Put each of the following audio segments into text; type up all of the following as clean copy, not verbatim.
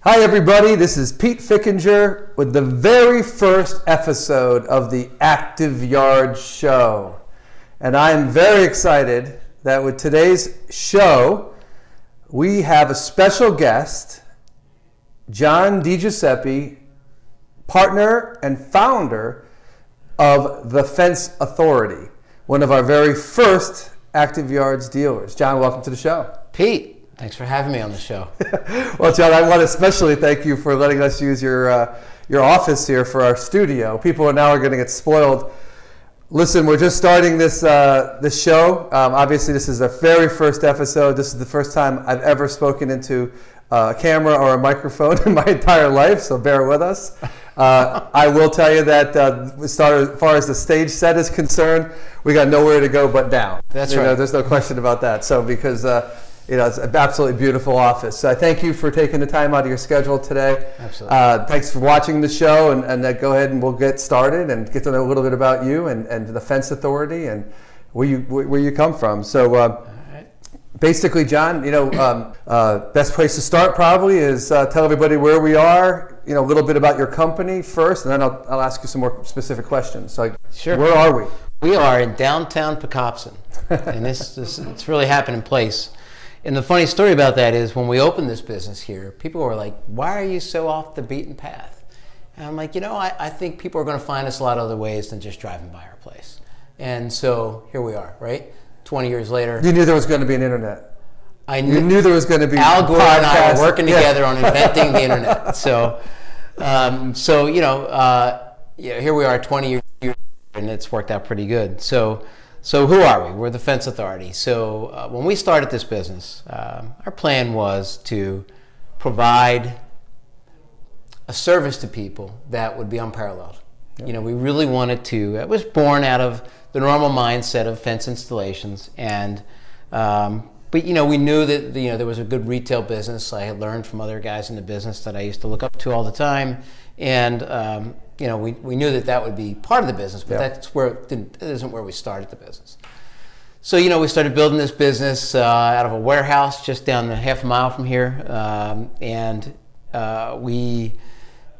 Hi everybody, this is Pete Fickinger with the very first episode of the Activeyards show. And I'm very excited that with today's show, we have a special guest, John Diguiseppe, partner and founder of the Fence Authority, one of our very first Activeyards dealers. John, welcome to the show. Pete. Thanks for having me on the show. Well, John, I want to especially thank you for letting us use your office here for our studio. People are now going to get spoiled. Listen, we're just starting this show. Obviously, this is the very first episode. This is the first time I've ever spoken into a camera or a microphone in my entire life, so bear with us. I will tell you that as far as the stage set is concerned, we got nowhere to go but down. That's right. There's no question about that. So because it's an absolutely beautiful office. So I thank you for taking the time out of your schedule today. Absolutely. Thanks for watching the show, and go ahead and we'll get started and get to know a little bit about you and the Fence Authority and where you come from. So basically, John, best place to start probably is tell everybody where we are. A little bit about your company first, and then I'll ask you some more specific questions. So, sure. Where are we? We are in downtown Pocopson, and it's really happening place. And the funny story about that is when we opened this business here, people were like, why are you so off the beaten path? And I'm like, I think people are going to find us a lot of other ways than just driving by our place. And so here we are, right? 20 years later. You knew there was going to be an internet. You knew there was going to be Al Gore and I were working together on inventing the internet. So here we are 20 years later, and it's worked out pretty good. So who are we? We're the Fence Authority. So when we started this business, our plan was to provide a service to people that would be unparalleled. Yep. We really wanted to. It was born out of the normal mindset of fence installations, and but we knew that there was a good retail business. I had learned from other guys in the business that I used to look up to all the time, and we knew that would be part of the business, but that's where it isn't where we started the business. So we started building this business out of a warehouse just down half a mile from here, and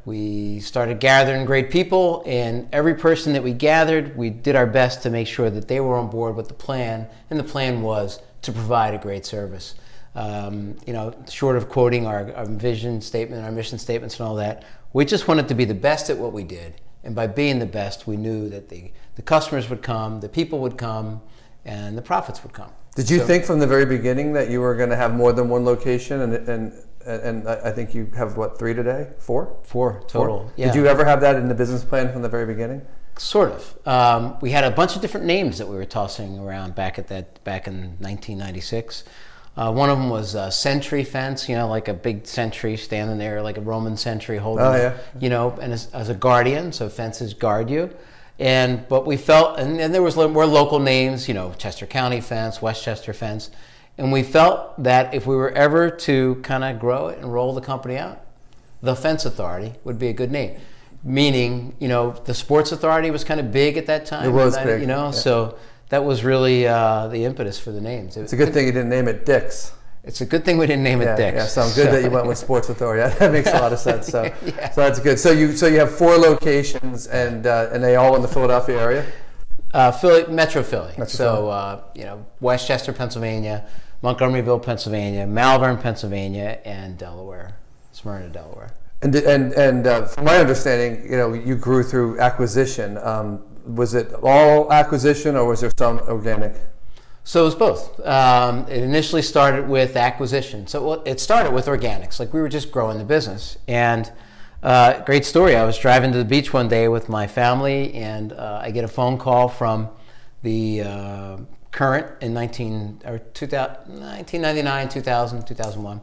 we started gathering great people. And every person that we gathered, we did our best to make sure that they were on board with the plan, and the plan was to provide a great service. Short of quoting our vision statement, our mission statements, and all that. We just wanted to be the best at what we did. And by being the best, we knew that the customers would come, the people would come, and the profits would come. Did you think from the very beginning that you were going to have more than one location? And I think you have, 3 today? 4? 4 total. 4? Yeah. Did you ever have that in the business plan from the very beginning? Sort of. We had a bunch of different names that we were tossing around back in 1996. One of them was sentry fence, like a big sentry standing there, like a Roman sentry holding, and as a guardian, so fences guard you. But we felt, and there was more local names, Chester County Fence, Westchester Fence, and we felt that if we were ever to kind of grow it and roll the company out, the Fence Authority would be a good name. Meaning, the Sports Authority was kind of big at that time. It was big, so. That was really the impetus for the names. It's a good thing you didn't name it Dick's. It's a good thing we didn't name it Dick's. Yeah, so I'm good that you went with Sports Authority. That makes a lot of sense. So, so that's good. So you have 4 locations, and they all in the Philadelphia area? Metro Philly. So Westchester, Pennsylvania, Montgomeryville, Pennsylvania, Malvern, Pennsylvania, and Delaware, Smyrna, Delaware. And from my understanding, you grew through acquisition. Was it all acquisition, or was there some organic? So it was both. It initially started with acquisition. So it started with organics. Like, we were just growing the business. And great story. I was driving to the beach one day with my family, and I get a phone call from the current in 1999, 2000, 2001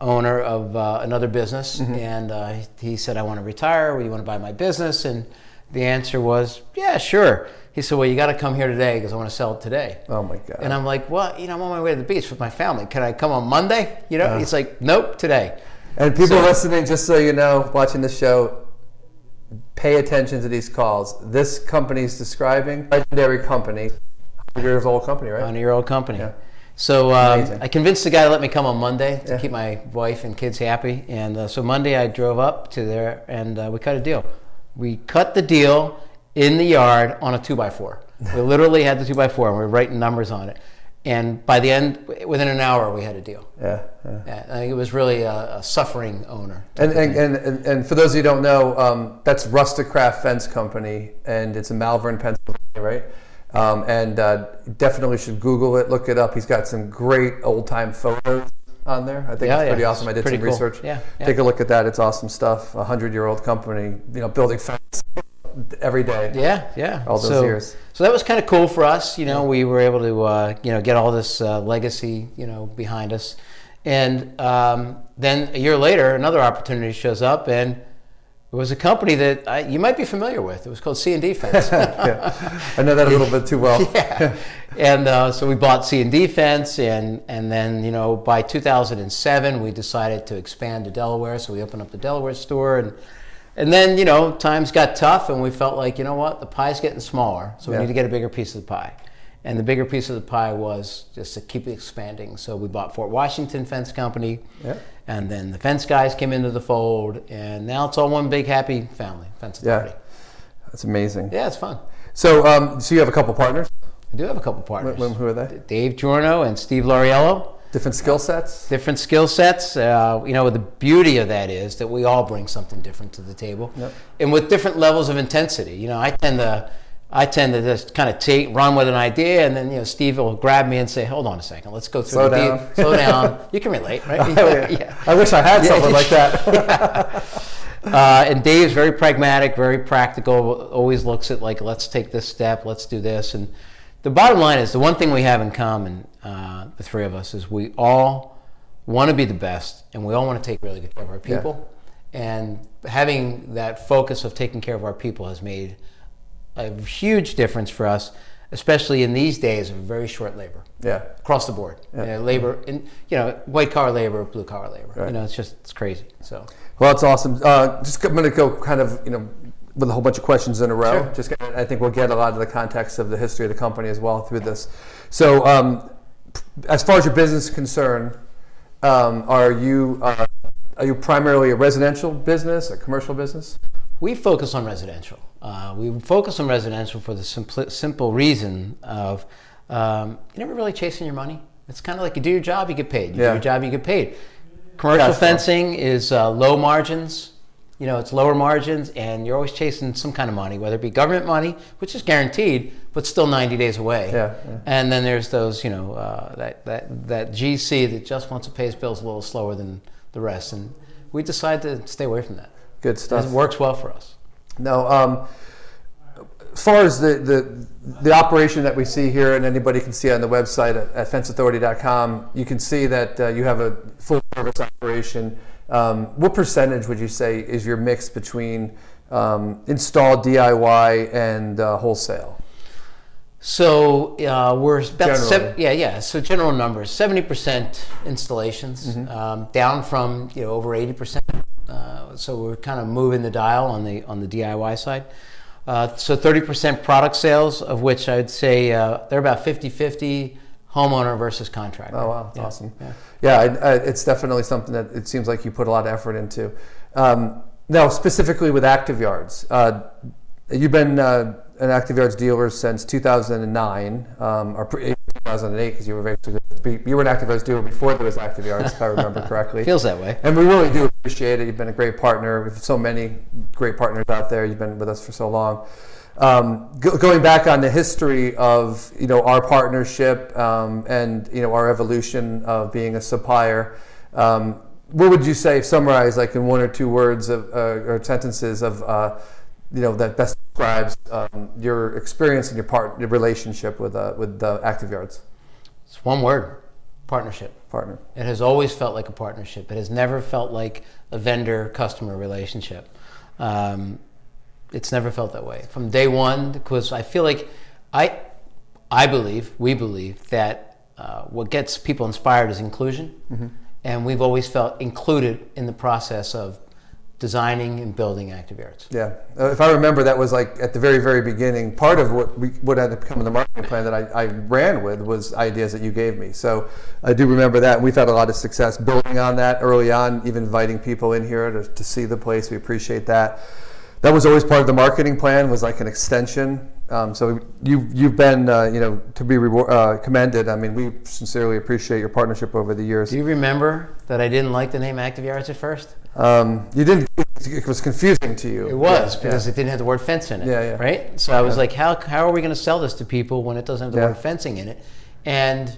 owner of another business. Mm-hmm. And he said, I want to retire. You want to buy my business? And the answer was, yeah, sure. He said, well, you got to come here today because I want to sell it today. Oh, my God. And I'm like, well, I'm on my way to the beach with my family. Can I come on Monday? He's like, nope, today. And people listening, just so you know, watching the show, pay attention to these calls. This company is describing a legendary company, 100-year-old company, right? 100-year-old company. So I convinced the guy to let me come on Monday to keep my wife and kids happy. And so Monday I drove up to there and we cut a deal. We cut the deal in the yard on a 2x4. We literally had the 2x4 and we were writing numbers on it. And by the end, within an hour, we had a deal. Yeah. I think it was really a suffering owner. And for those of you who don't know, that's Rusticraft Fence Company, and it's in Malvern, Pennsylvania, right? Definitely should Google it, look it up. He's got some great old-time photos on there. I think it's pretty awesome. I did some research. Yeah. Take a look at that. It's awesome stuff. 100-year-old company, building fence every day. Yeah. All those years. So that was kind of cool for us. We were able to, get all this legacy, behind us. And then a year later, another opportunity shows up, and it was a company that you might be familiar with. It was called C&D Fence. I know that a little bit too well. Yeah. And so we bought C&D Fence, and then, by 2007, we decided to expand to Delaware. So we opened up the Delaware store, and then, times got tough, and we felt like, the pie's getting smaller, so we need to get a bigger piece of the pie. And the bigger piece of the pie was just to keep expanding. So we bought Fort Washington Fence Company, and then the fence guys came into the fold, and now it's all one big happy family, Fence Authority. Yeah, that's amazing. Yeah, it's fun. So, so you have a couple partners? I do have a couple partners. Who are they? Dave Giorno and Steve Lauriello. Different skill sets? Different skill sets. The beauty of that is that we all bring something different to the table, and with different levels of intensity. I tend to just kind of run with an idea, and then Steve will grab me and say, "Hold on a second, let's go through slow down." You can relate, right? Yeah. I wish I had someone like that. And Dave's very pragmatic, very practical. Always looks at let's take this step, let's do this. And the bottom line is the one thing we have in common, the three of us, is we all want to be the best, and we all want to take really good care of our people. And having that focus of taking care of our people has made a huge difference for us, especially in these days of very short labor. Yeah. Across the board. Labor, in, white collar labor, blue collar labor. Right. It's crazy. So. Well, it's awesome. I'm going to go kind of, with a whole bunch of questions in a row. Sure. I think we'll get a lot of the context of the history of the company as well through this. So, as far as your business is concerned, are you primarily a residential business, a commercial business? We focus on residential. We focus on residential for the simple reason of you're never really chasing your money. It's kind of like you do your job, you get paid. You do your job, you get paid. Commercial fencing is low margins. It's lower margins, and you're always chasing some kind of money, whether it be government money, which is guaranteed, but still 90 days away. And then there's those, that GC that just wants to pay his bills a little slower than the rest. And we decide to stay away from that. Good stuff. It works well for us. Now, as far as the operation that we see here, and anybody can see on the website at fenceauthority.com, you can see that you have a full service operation. What percentage would you say is your mix between install, DIY, and wholesale? So we're about So general numbers: 70% installations, down from over 80%. So we're kind of moving the dial on the DIY side. So 30% product sales, of which I'd say they're about 50-50 homeowner versus contractor. Oh wow, awesome. It's definitely something that it seems like you put a lot of effort into. Now, specifically with Activeyards, you've been an Activeyards dealer since 2009, or 2008, because you were an Activeyards dealer before there was Activeyards, if I remember correctly. Feels that way. And we really do appreciate it. You've been a great partner. We have so many great partners out there. You've been with us for so long. Going back on the history of our partnership and our evolution of being a supplier, what would you say, summarize like in one or two words or sentences of that best describes your experience and your relationship with Activeyards? It's one word: partnership. Partner. It has always felt like a partnership. It has never felt like a vendor-customer relationship. It's never felt that way from day one, because I feel like we believe that what gets people inspired is inclusion, and we've always felt included in the process of designing and building Activeyards. Yeah, if I remember, that was like at the very, very beginning. Part of what ended up becoming the marketing plan that I ran with was ideas that you gave me. So I do remember that. We've had a lot of success building on that early on, even inviting people in here to see the place. We appreciate that. That was always part of the marketing plan, was like an extension. So you've been to be commended. I mean, we sincerely appreciate your partnership over the years. Do you remember that I didn't like the name Activeyards at first? You didn't. It was confusing to you. It was, because it didn't have the word fence in it. Yeah, yeah. Right? So I was like, how are we going to sell this to people when it doesn't have the word fencing in it? And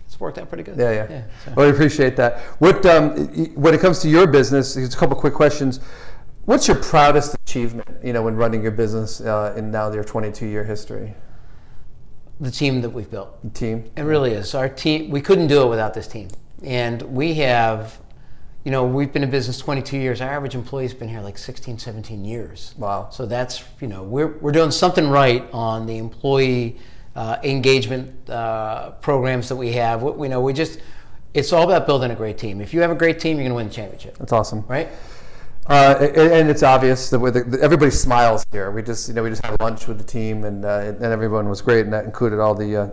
it's worked out pretty good. Yeah. So. Well, we appreciate that. What when it comes to your business, here's a couple quick questions. What's your proudest achievement, when running your business in now your 22-year history? The team that we've built. The team? It really is. Our team, we couldn't do it without this team. And we have, we've been in business 22 years. Our average employee's been here like 16, 17 years. Wow. So that's, we're doing something right on the employee engagement programs that we have. It's all about building a great team. If you have a great team, you're going to win the championship. That's awesome. Right? And it's obvious that everybody smiles here. We just had lunch with the team, and everyone was great, and that included all the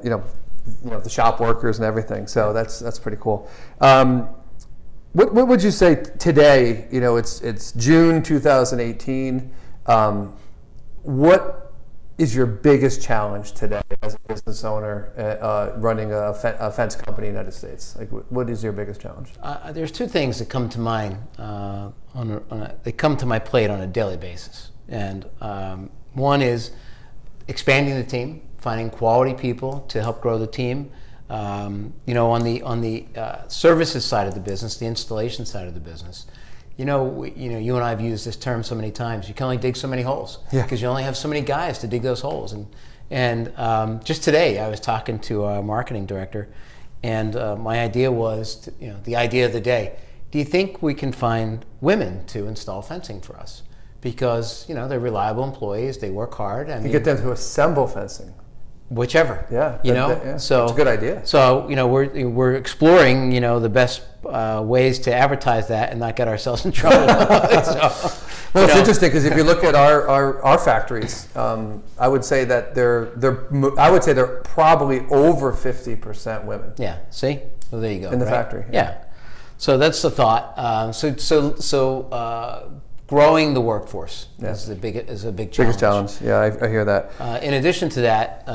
the shop workers and everything. So that's pretty cool. What would you say today? It's June 2018. What is your biggest challenge today as a business owner running a fence company in the United States? Like, what is your biggest challenge? There's two things that come to mind. They come to my plate on a daily basis, and one is expanding the team, finding quality people to help grow the team. On the services side of the business, the installation side of the business. You and I have used this term so many times. You can only dig so many holes because you only have so many guys to dig those holes. And just today, I was talking to our marketing director, and my idea was, the idea of the day. Do you think we can find women to install fencing for us? Because they're reliable employees, they work hard. You get them to assemble fencing. Whichever. Yeah. So it's a good idea. So we're exploring the best ways to advertise that and not get ourselves in trouble. Well, it's interesting because if you look at our factories, I would say that they're probably over 50% women. Yeah. See. Well, there you go. In the factory. Yeah. So that's the thought. Growing the workforce is a big challenge. Biggest challenge. Yeah, I hear that. In addition to that,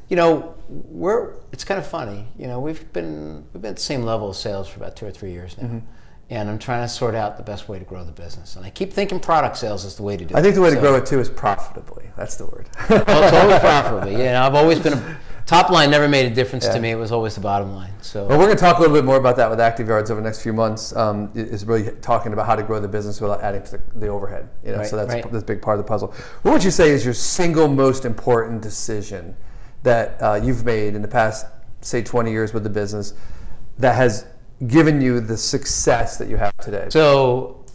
it's kind of funny. We've been at the same level of sales for about 2 or 3 years now, and I'm trying to sort out the best way to grow the business. And I keep thinking product sales is the way to do it. I think the way to grow it too is profitably. That's the word. Well, it's always profitably. I've always been top line never made a difference to me. It was always the bottom line. So, well, we're going to talk a little bit more about that with Activeyards over the next few months. Is really talking about how to grow the business without adding to the overhead. So that's a big part of the puzzle. What would you say is your single most important decision that you've made in the past, say, 20 years with the business that has given you the success that you have today? So,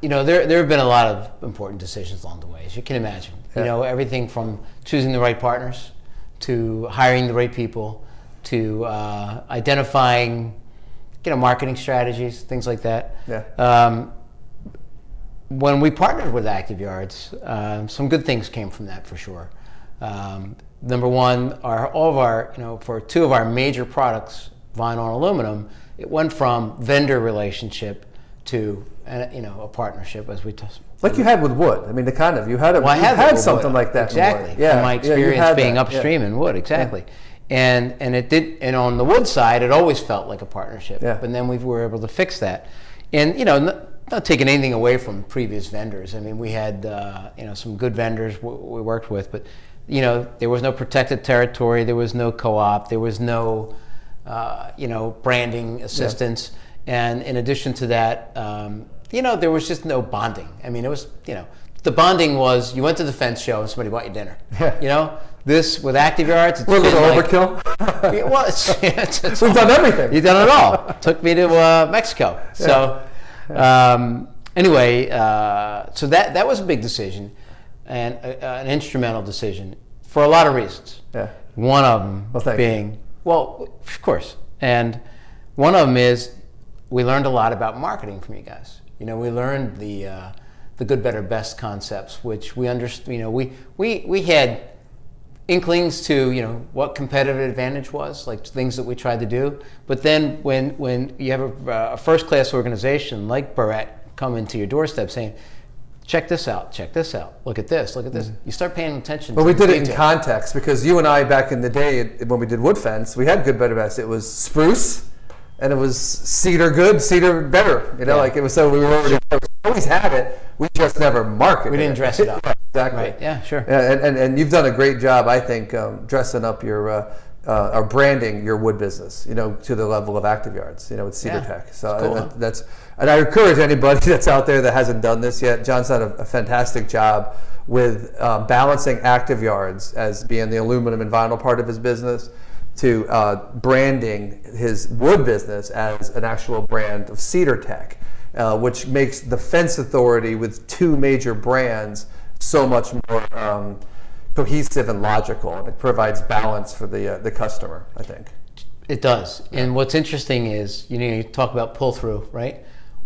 there have been a lot of important decisions along the way, as you can imagine. Everything from choosing the right partners, to hiring the right people, to identifying, marketing strategies, things like that. Yeah. When we partnered with Activeyards, some good things came from that for sure. Number one, for 2 of our major products, vinyl and aluminum, it went from vendor relationship to a partnership, as we talked. Like you had with wood. I mean, you had something like that. Exactly. In wood. From my experience being upstream in wood, exactly. Yeah. And it did. And on the wood side, it always felt like a partnership. Yeah. But then we were able to fix that. And not taking anything away from previous vendors. I mean, we had some good vendors we worked with, but there was no protected territory. There was no co-op. There was no branding assistance. Yeah. And in addition to that. There was just no bonding. I mean, it was, the bonding was you went to the fence show and somebody bought you dinner. Yeah. This with Activeyards, it's a little overkill. We've done everything. You've done it all. Took me to Mexico. So anyway, so that was a big decision and an instrumental decision for a lot of reasons. Yeah. One of them being, of course, and one of them is we learned a lot about marketing from you guys. We learned the good, better, best concepts, which we understood. We had inklings to what competitive advantage was, like things that we tried to do. But then when you have a first-class organization like Barrett come into your doorstep saying, check this out, look at this, you start paying attention to we did it in detail. context, because you and I back in the day when we did wood fence, we had good, better, best. It was spruce and it was cedar good, cedar better. Like it was, so we always had it. We just never marketed it. We didn't dress it up. Exactly. Right. Yeah, sure. Yeah, and you've done a great job, I think, dressing up your or branding your wood business, to the level of Activeyards, with Cedar Tech. So cool. And I encourage anybody that's out there that hasn't done this yet. John's done a fantastic job with balancing Activeyards as being the aluminum and vinyl part of his business, to branding his wood business as an actual brand of Cedar Tech, which makes the Fence Authority with two major brands so much more cohesive and logical, and it provides balance for the customer, I think. It does. And what's interesting is, you talk about pull-through, right?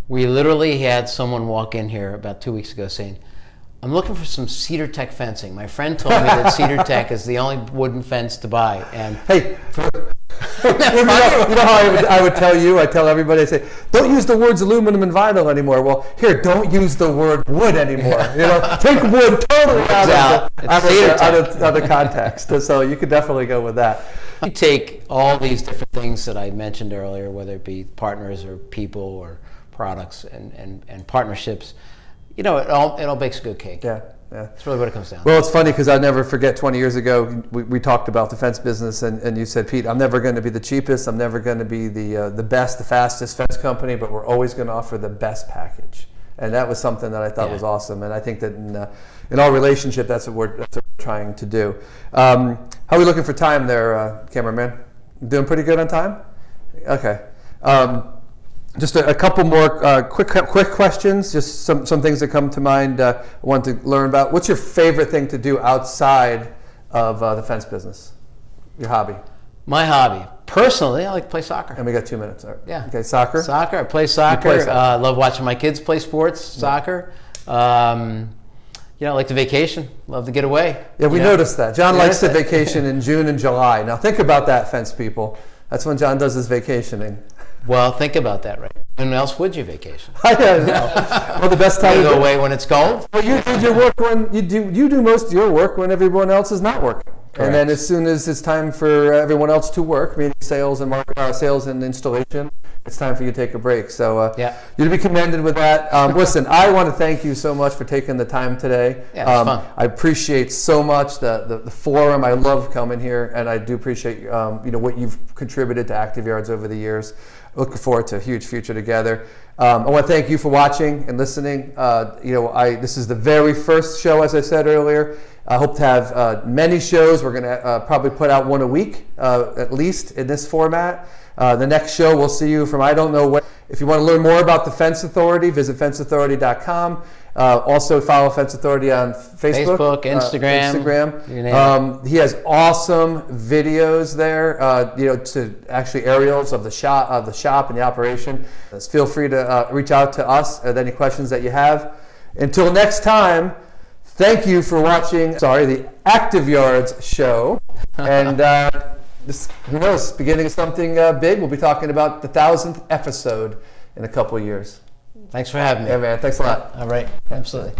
We literally had someone walk in here about 2 weeks ago saying, I'm looking for some Cedar Tech fencing. My friend told me that Cedar Tech is the only wooden fence to buy. And hey, you know how I would tell everybody, I say, don't use the words aluminum and vinyl anymore. Well, here, don't use the word wood anymore. Take wood totally out of the context. So you could definitely go with that. You take all these different things that I mentioned earlier, whether it be partners or people or products and partnerships, it all bakes a good cake. Yeah. That's really what it comes down to. Well, it's funny because I'll never forget 20 years ago, we talked about the fence business, and you said, Pete, I'm never going to be the cheapest, I'm never going to be the best, the fastest fence company, but we're always going to offer the best package. And that was something that I thought was awesome. And I think that in our relationship, that's what we're trying to do. How are we looking for time there, cameraman? Doing pretty good on time? Okay. Just a couple more quick questions, just some things that come to mind I want to learn about. What's your favorite thing to do outside of the fence business? Your hobby? My hobby. Personally, I like to play soccer. And we got 2 minutes. All right. Yeah. Okay, soccer? Soccer. I play soccer. I love watching my kids play sports, soccer. I like to vacation. Love to get away. Yeah, we noticed that. John likes to vacation in June and July. Now think about that, fence people. That's when John does his vacationing. Well, think about that, right? When else would you vacation? I don't know. Well, the best time to go away when it's cold. Well, you did your work when you do most of your work when everyone else is not working. Correct. And then as soon as it's time for everyone else to work, meaning sales and installation, it's time for you to take a break. So you'd be commended with that. Listen, I want to thank you so much for taking the time today. Yeah, it was fun. I appreciate so much the forum. I love coming here, and I do appreciate what you've contributed to Activeyards over the years. Looking forward to a huge future together. I want to thank you for watching and listening. This is the very first show, as I said earlier. I hope to have many shows. We're going to probably put out one a week, at least in this format. The next show, we'll see you from I don't know where. If you want to learn more about the Fence Authority, visit fenceauthority.com. Also follow Fence Authority on Facebook, Instagram. He has awesome videos there. To actually aerials of the shop and the operation. Feel free to reach out to us with any questions that you have. Until next time, thank you for watching. The Activeyards show, and who knows, beginning of something big. We'll be talking about the 1,000th episode in a couple of years. Thanks for having me. Yeah, man. Thanks a lot. All right. Absolutely.